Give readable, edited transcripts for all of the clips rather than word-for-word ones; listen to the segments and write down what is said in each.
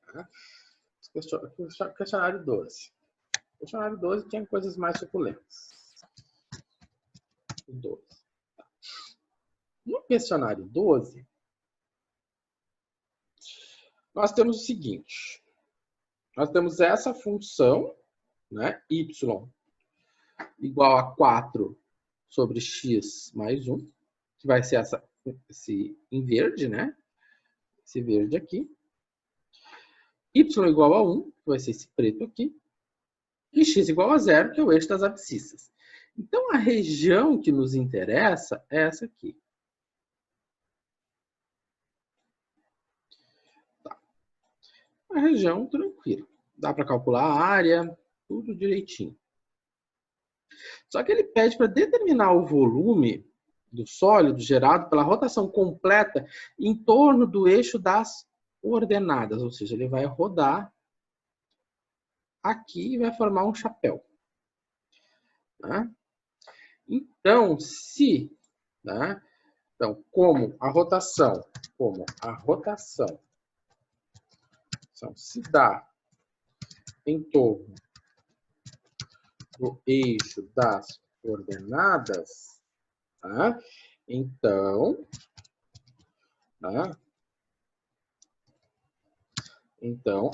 Tá? Questionário 12. Questionário 12 tinha coisas mais suculentas. 12. No questionário 12, nós temos o seguinte. Nós temos essa função, né, y igual a 4 sobre x mais 1, que vai ser esse em verde, né? Esse verde aqui. Y igual a 1, que vai ser esse preto aqui. E x igual a 0, que é o eixo das abscissas. Então, a região que nos interessa é essa aqui. Tá. Uma região tranquila. Dá para calcular a área, tudo direitinho. Só que ele pede para determinar o volume do sólido gerado pela rotação completa em torno do eixo das ordenadas. Ou seja, ele vai rodar aqui e vai formar um chapéu. Tá? Então, né? Então, como a rotação se dá em torno do eixo das ordenadas, tá? Então,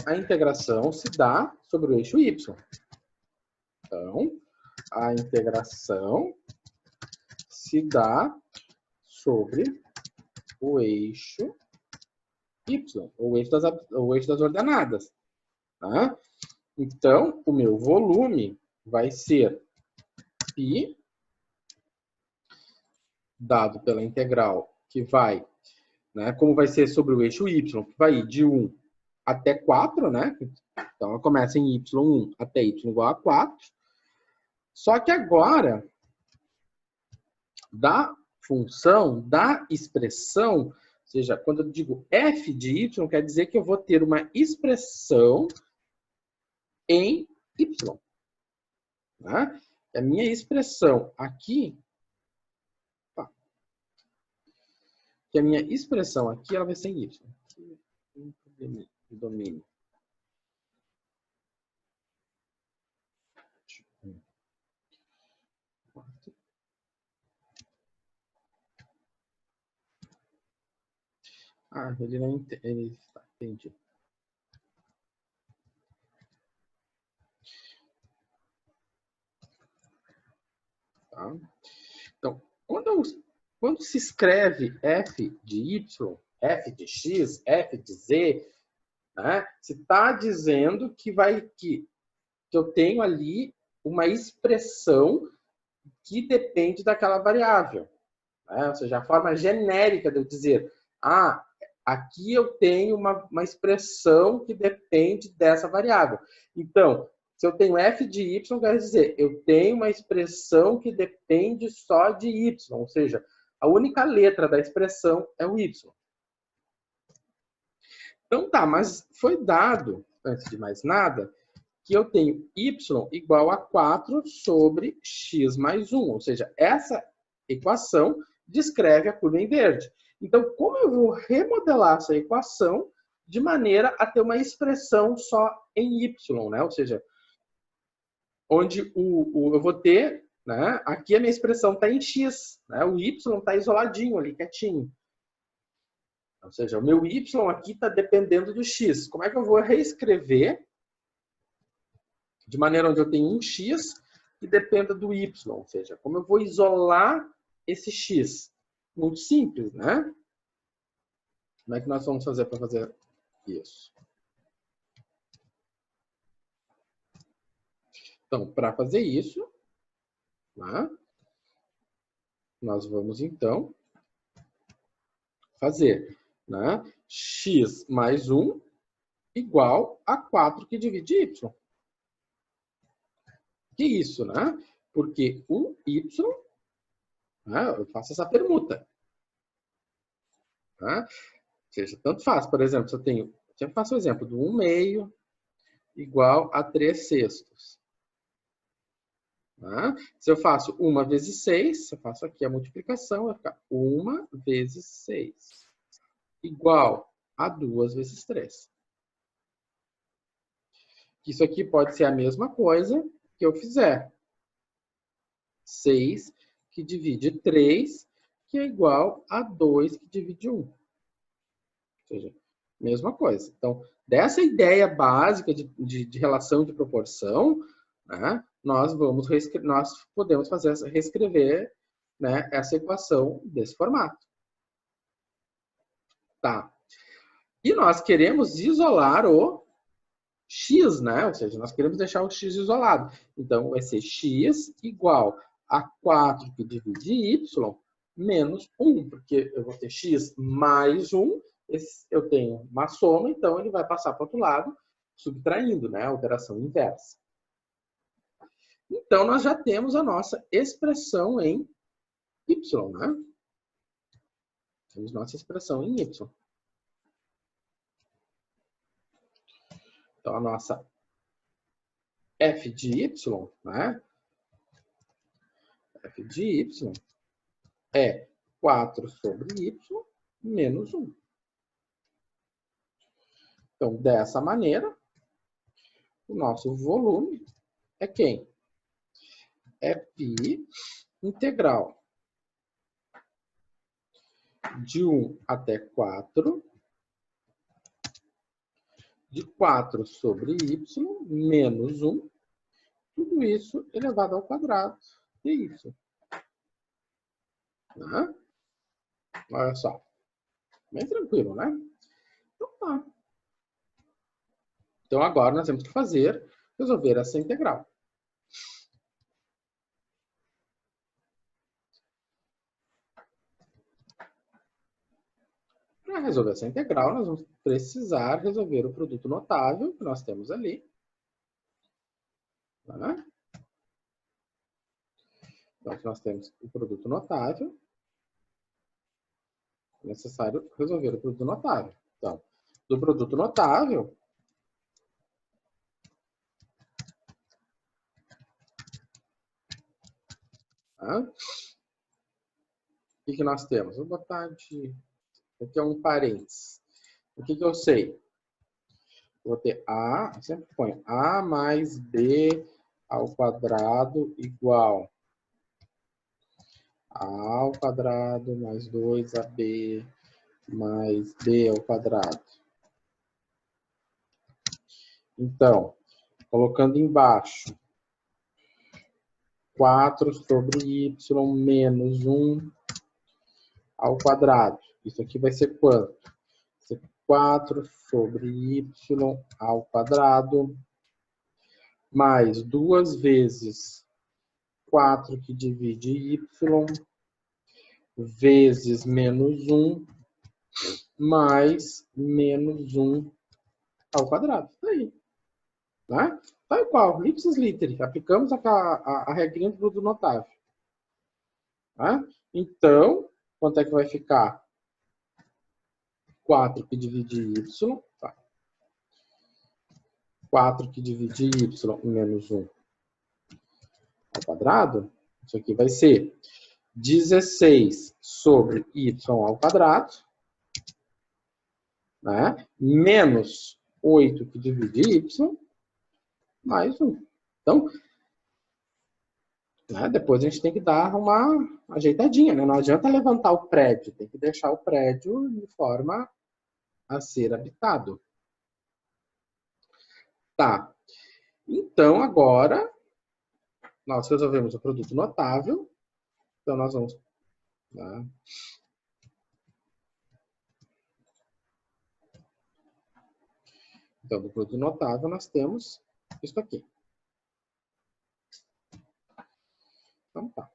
a integração se dá sobre o eixo y. Então, a integração se dá sobre o eixo y, o eixo das ordenadas. Tá? Então, o meu volume vai ser π, dado pela integral, que vai, né, como vai ser sobre o eixo y, que vai ir de 1 até 4, né? Então, ela começa em y1 até y igual a 4. Só que agora, da função, da expressão, ou seja, quando eu digo f de y, quer dizer que eu vou ter uma expressão em y. Tá? A minha expressão aqui, ela vai ser em y. Domínio. Ah, ele não entende. Tá, entendi. Tá? Então, quando se escreve f de y, f de x, f de z, né, se está dizendo que eu tenho ali uma expressão que depende daquela variável. Né? Ou seja, a forma genérica de eu dizer, aqui eu tenho uma expressão que depende dessa variável. Então, se eu tenho f de y, quer dizer, eu tenho uma expressão que depende só de y. Ou seja, a única letra da expressão é o y. Então tá, mas foi dado, antes de mais nada, que eu tenho y igual a 4 sobre x mais 1. Ou seja, essa equação descreve a curva em verde. Então, como eu vou remodelar essa equação de maneira a ter uma expressão só em y, né? Ou seja, onde eu vou ter, né? Aqui a minha expressão está em x, né? O y está isoladinho ali, quietinho. Ou seja, o meu y aqui está dependendo do x. Como é que eu vou reescrever de maneira onde eu tenho um x que dependa do y? Ou seja, como eu vou isolar esse x? Muito simples, né? Como é que nós vamos fazer para fazer isso? Então, para fazer isso, né, nós vamos, então, fazer, né, x mais 1 igual a 4 que divide y. Que isso, né? Porque o y, né, eu faço essa permuta. Tá? Ou seja, tanto faz. Por exemplo, se eu sempre faço o exemplo do 1/2 igual a 3/6. Tá? Se eu faço 1 vezes 6, eu faço aqui a multiplicação, vai ficar 1 vezes 6 igual a 2 vezes 3. Isso aqui pode ser a mesma coisa que eu fizer. 6 que divide 3, que é igual a 2 que divide 1. Ou seja, mesma coisa. Então, dessa ideia básica de relação de proporção, né, nós podemos reescrever, né, essa equação desse formato. Tá. E nós queremos isolar o x, né? Ou seja, nós queremos deixar o x isolado. Então, vai ser x igual a 4 que divide y menos 1, porque eu vou ter x mais 1, eu tenho uma soma, então ele vai passar para o outro lado, subtraindo, né? A operação inversa. Então, nós já temos a nossa expressão em y, né? Temos nossa expressão em y. Então, a nossa f de y, né? F de y é 4 sobre y menos 1. Então, dessa maneira, o nosso volume é quem? É π integral de 1 até 4, de 4 sobre y menos 1, tudo isso elevado ao quadrado de y. Né? Olha só. Bem tranquilo, né? Então tá. Então agora nós temos que resolver essa integral. Para resolver essa integral, nós vamos precisar resolver o produto notável que nós temos ali. Tá? Então, nós temos o produto notável. É necessário resolver o produto notável. Então, do produto notável, tá? O que nós temos? Vou botar de... Aqui é um parênteses. O que eu sei? Vou ter A, sempre põe A mais B ao quadrado igual A ao quadrado mais 2AB mais B ao quadrado. Então, colocando embaixo, 4 sobre y menos 1 ao quadrado. Isso aqui vai ser quanto? Vai ser 4 sobre y ao quadrado mais 2 vezes 4 que divide y vezes menos 1 mais menos 1 ao quadrado. Tá aí. Né? Tal qual, ipsis literi. Aplicamos a regrinha do produto notável. Tá? Então, quanto é que vai ficar? 4 que divide y. Tá. 4 que divide y menos 1 ao quadrado. Isso aqui vai ser 16 sobre y ao quadrado. Né? Menos 8 que divide y mais 1. Então, né, depois a gente tem que dar uma ajeitadinha. Né? Não adianta levantar o prédio. Tem que deixar o prédio de forma a ser habitado. Tá. Então, agora, nós resolvemos o produto notável. Então, nós vamos... Tá? Então, do produto notável, nós temos isso aqui. Então, tá.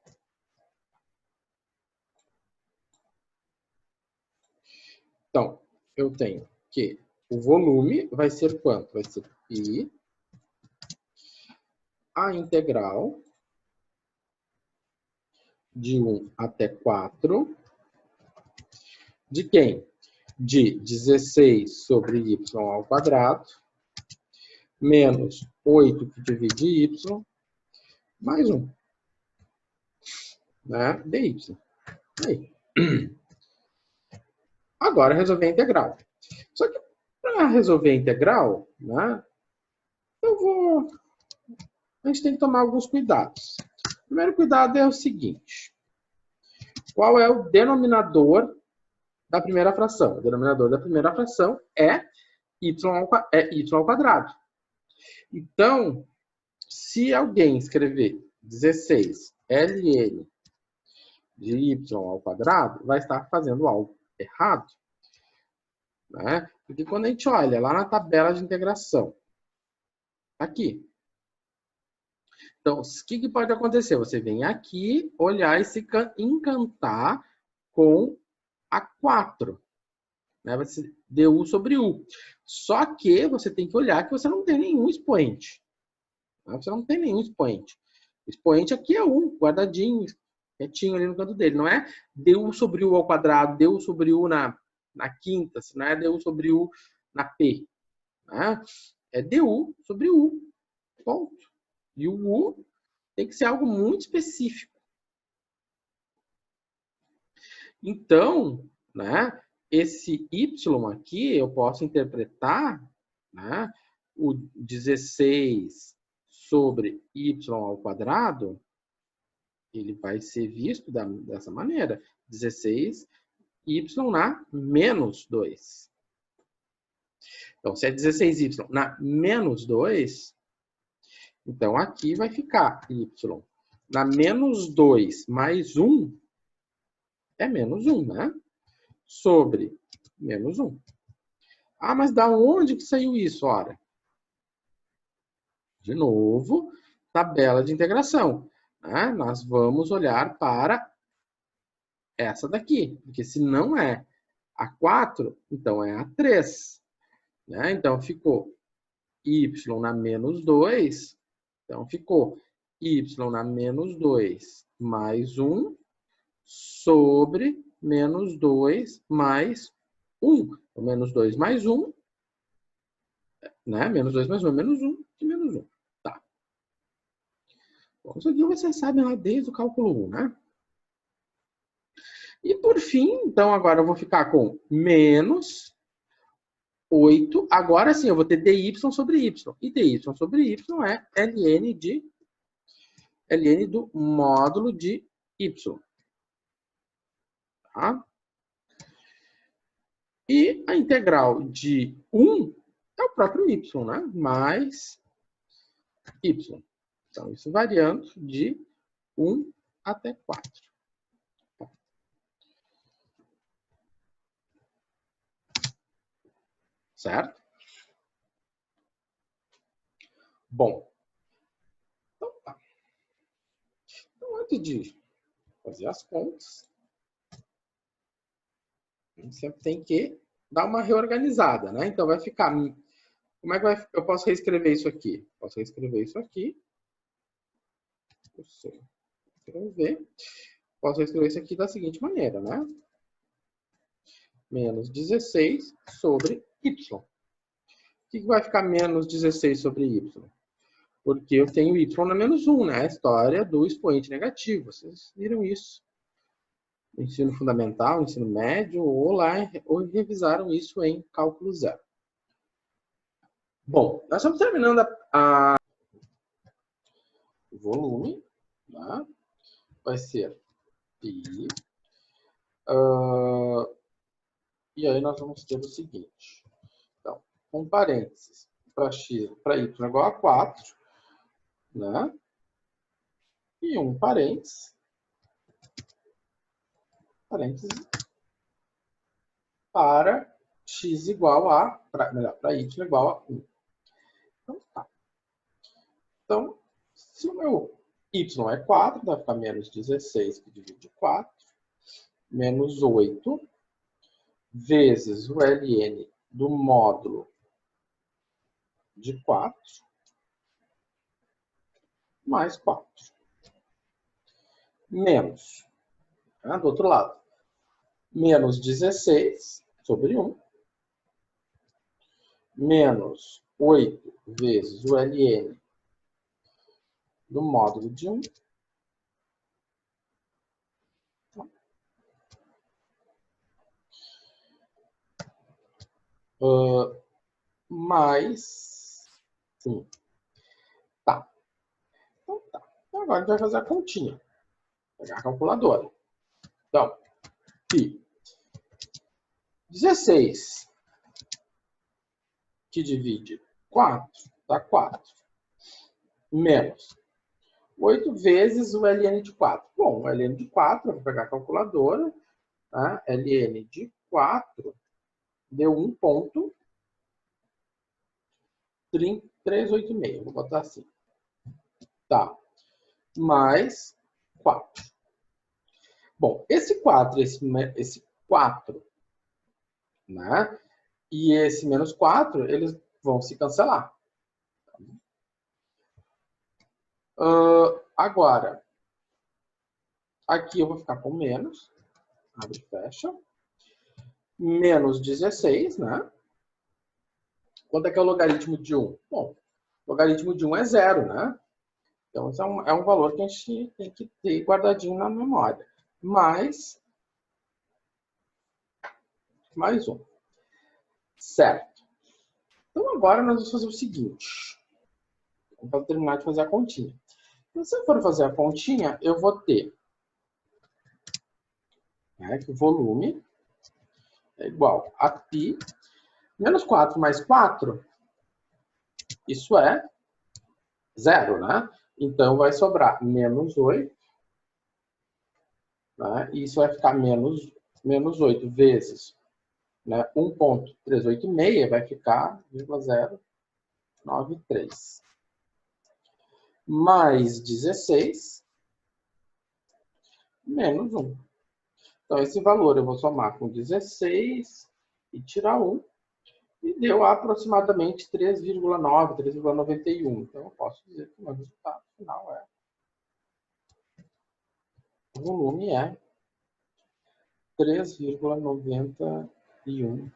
Então, eu tenho que o volume vai ser quanto? Vai ser π a integral de 1 até 4 de quem? De 16 sobre y ao quadrado menos 8 que divide y mais 1. Né? dy. Aí. Agora, resolver a integral. Só que para resolver a integral, né, A gente tem que tomar alguns cuidados. O primeiro cuidado é o seguinte. Qual é o denominador da primeira fração? O denominador da primeira fração é y ao quadrado. Então, se alguém escrever 16 ln de y ao quadrado, vai estar fazendo algo errado. Né? Porque quando a gente olha lá na tabela de integração, aqui. Então, o que pode acontecer? Você vem aqui, olhar e se encantar com a 4. Né? Vai ser du sobre u. Só que você tem que olhar que você não tem nenhum expoente. Né? Você não tem nenhum expoente. O expoente aqui é 1, guardadinho, quietinho ali no canto dele. Não é du sobre u ao quadrado, du sobre u na quinta, não é du sobre u na p. Né? É du sobre u. Ponto. E o u tem que ser algo muito específico. Então, né, esse y aqui eu posso interpretar, né, o 16 sobre y ao quadrado, ele vai ser visto dessa maneira. 16y na menos 2. Então, se é 16y na menos 2, então aqui vai ficar y na menos 2 mais 1 é menos 1, né? Sobre menos 1. Ah, mas da onde que saiu isso? Ora, de novo, tabela de integração. Né? Nós vamos olhar para essa daqui, porque se não é a 4, então é a 3. Né? Então, ficou y na menos 2, então ficou y na menos 2 mais 1 sobre menos 2 mais 1. Então, menos 2 mais 1, né? Menos 2 mais 1 é menos 1 e menos 1. Tá. Bom, isso aqui você sabe lá desde o cálculo 1, né? E por fim, então agora eu vou ficar com menos 8. Agora sim, eu vou ter dy sobre y. E dy sobre y é ln do módulo de y. Tá? E a integral de 1 é o próprio y, né? Mais y. Então, isso variando de 1 até 4. Certo? Bom, então tá. Então, antes de fazer as contas, a gente sempre tem que dar uma reorganizada, né? Então, vai ficar... Como é que eu posso reescrever isso aqui? Posso reescrever isso aqui. Posso reescrever isso aqui da seguinte maneira, né? Menos 16 sobre y. O que vai ficar menos 16 sobre y? Porque eu tenho y na menos 1, né? A história do expoente negativo. Vocês viram isso no ensino fundamental, ensino médio, ou revisaram isso em cálculo zero. Bom, nós estamos terminando o volume. Tá? Vai ser π. E aí nós vamos ter o seguinte. Então, com parênteses, para y igual a 4, né? E um parênteses para x igual a, para y igual a 1. Então, tá. Então, se o meu y é 4, vai ficar menos 16, que divide 4, menos 8, vezes o ln do módulo de 4, mais 4. Menos, né, do outro lado, menos 16 sobre 1, menos 8 vezes o ln do módulo de 1, mais 1. Tá. Então tá. Então agora a gente vai fazer a continha. Vou pegar a calculadora. Então, pi 16 que divide 4 dá 4. Menos 8 vezes o ln de 4. Bom, o ln de 4, eu vou pegar a calculadora. Tá? ln de 4 deu 1,386. Vou botar assim. Tá. Mais 4. Bom, esse 4, esse 4, né? E esse menos 4, eles vão se cancelar. Agora, aqui eu vou ficar com menos. Abre e fecha. Menos 16, né? Quanto é que é o logaritmo de 1? Bom, o logaritmo de 1 é 0, né? Então, esse é um valor que a gente tem que ter guardadinho na memória. Mais 1. Certo. Então, agora nós vamos fazer o seguinte. Vamos terminar de fazer a continha. Então, se eu for fazer a continha, eu vou ter, né, que o volume é igual a π menos 4 mais 4, isso é 0, né? Então, vai sobrar menos 8, né? E isso vai ficar menos 8 vezes, né, 1,386 vai ficar 0,093. Mais 16 menos 1. Então, esse valor eu vou somar com 16 e tirar 1. E deu aproximadamente 3,9, 3,91. Então, eu posso dizer que o meu resultado final é... O volume é 3,91